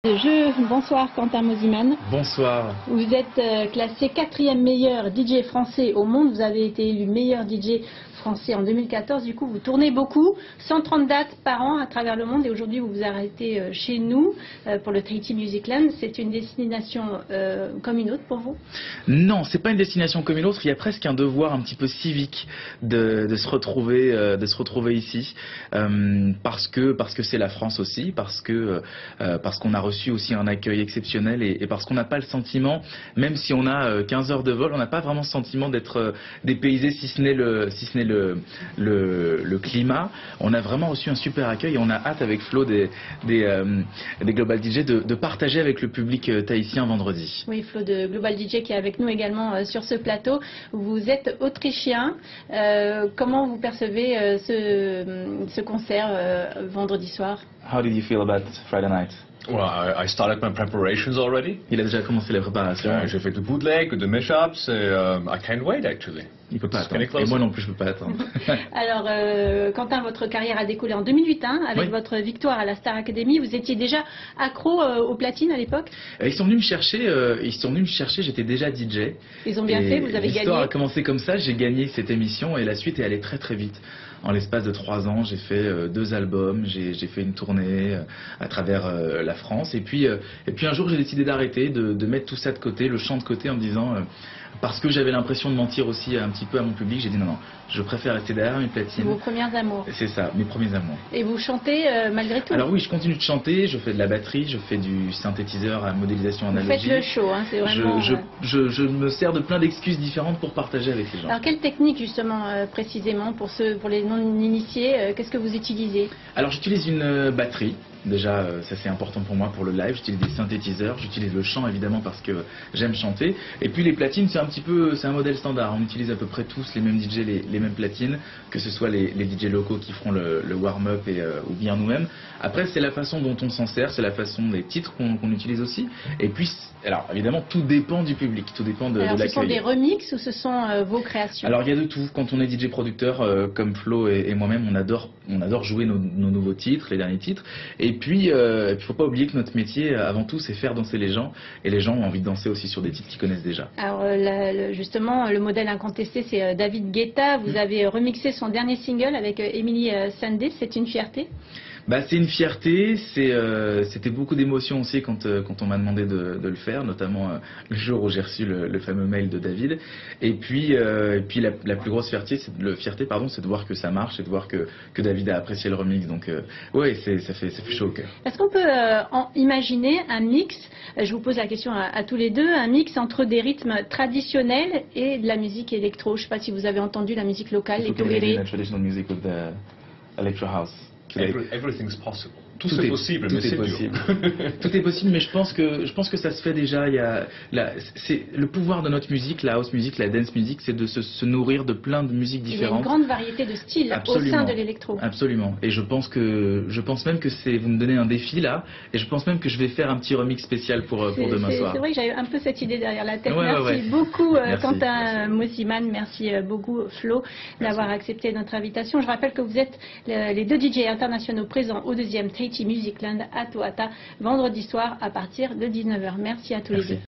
De jeu. Bonsoir Quentin Mosiman. Bonsoir. Vous êtes classé 4e meilleur DJ français au monde. Vous avez été élu meilleur DJ français en 2014. Du coup, vous tournez beaucoup, 130 dates par an à travers le monde. Et aujourd'hui, vous vous arrêtez chez nous pour le Tahiti Music Land. C'est une destination comme une autre pour vous? Non, c'est pas une destination comme une autre. Il y a presque un devoir un petit peu civique de se retrouver ici, parce que c'est la France aussi, parce qu'on a reçu aussi un accueil exceptionnel et parce qu'on n'a pas le sentiment, même si on a 15 heures de vol, on n'a pas vraiment le sentiment d'être dépaysé, si ce n'est le climat. On a vraiment reçu un super accueil et on a hâte avec Flo des Global DJ de partager avec le public tahitien vendredi. Oui, Flo de Global DJ qui est avec nous également sur ce plateau. Vous êtes autrichien. Comment vous percevez ce concert vendredi soir? How did you feel about Friday night? Well, I started my preparations already. Il a déjà commencé la préparation. J'ai fait du bootleg, de mashups, et I can't wait actually. Il peut pas attendre. Et moi non plus, je peux pas attendre. Alors, Quentin, votre carrière a décollé en 2008, avec oui. votre victoire à la Star Academy. Vous étiez déjà accro aux platines à l'époque? Ils sont venus me chercher, j'étais déjà DJ. Ils ont bien fait, vous avez gagné. L'histoire a commencé comme ça, j'ai gagné cette émission et la suite est allée très très vite. En l'espace de 3 ans, j'ai fait 2 albums, j'ai fait une tournée à travers la France. Et puis un jour, j'ai décidé d'arrêter, de mettre tout ça de côté, le chant de côté, en me disant... parce que j'avais l'impression de mentir aussi un petit peu à mon public, j'ai dit non, je préfère rester derrière mes platines. Vos premiers amours. C'est ça, mes premiers amours. Et vous chantez malgré tout? Alors oui, je continue de chanter, je fais de la batterie, je fais du synthétiseur à modélisation analogique. Vous faites le show, c'est vraiment... Je me sers de plein d'excuses différentes pour partager avec les gens. Alors quelle technique justement précisément pour les non-initiés, qu'est-ce que vous utilisez? Alors j'utilise une batterie. Déjà, ça c'est important pour moi pour le live. J'utilise des synthétiseurs, j'utilise le chant évidemment parce que j'aime chanter. Et puis les platines, c'est un modèle standard. On utilise à peu près tous les mêmes DJ, les mêmes platines, que ce soit les DJ locaux qui feront le warm-up ou bien nous-mêmes. Après, c'est la façon dont on s'en sert, c'est la façon des titres qu'on utilise aussi. Et puis, alors évidemment, tout dépend du public, tout dépend de l'accueil. Ce sont des remixes ou ce sont vos créations? Alors il y a de tout. Quand on est DJ producteur comme Flo et moi-même, on adore jouer nos nouveaux titres, les derniers titres. Et puis, il faut pas oublier que notre métier, avant tout, c'est faire danser les gens. Et les gens ont envie de danser aussi sur des titres qu'ils connaissent déjà. Alors, justement, le modèle incontesté, c'est David Guetta. Vous avez remixé son dernier single avec Emily Sandé. C'est une fierté? C'est une fierté, c'était beaucoup d'émotions aussi quand on m'a demandé de le faire, notamment le jour où j'ai reçu le fameux mail de David. Et puis la plus grosse fierté, c'est de voir que ça marche et de voir que David a apprécié le remix. Donc ouais, ça fait chaud au cœur. Est-ce qu'on peut imaginer un mix, je vous pose la question à tous les deux, un mix entre des rythmes traditionnels et de la musique électro? Je ne sais pas si vous avez entendu la musique locale, les togérés. Traditional music with the electro house. Everything's possible. Tout est possible, mais c'est dur. Tout est possible, mais je pense que ça se fait déjà. C'est le pouvoir de notre musique, la house music, la dance music, c'est de se nourrir de plein de musiques différentes. Il y a une grande variété de styles au sein de l'électro. Absolument. Et je pense même que vous me donnez un défi là, et je pense même que je vais faire un petit remix spécial pour demain soir. C'est vrai que j'avais un peu cette idée derrière la tête. Ouais, merci beaucoup merci. Quentin Mosiman, merci beaucoup Flo d'avoir accepté notre invitation. Je rappelle que vous êtes les 2 DJ internationaux présents au 2e Tahiti Music Land à Toata vendredi soir à partir de 19h. Merci à tous les deux.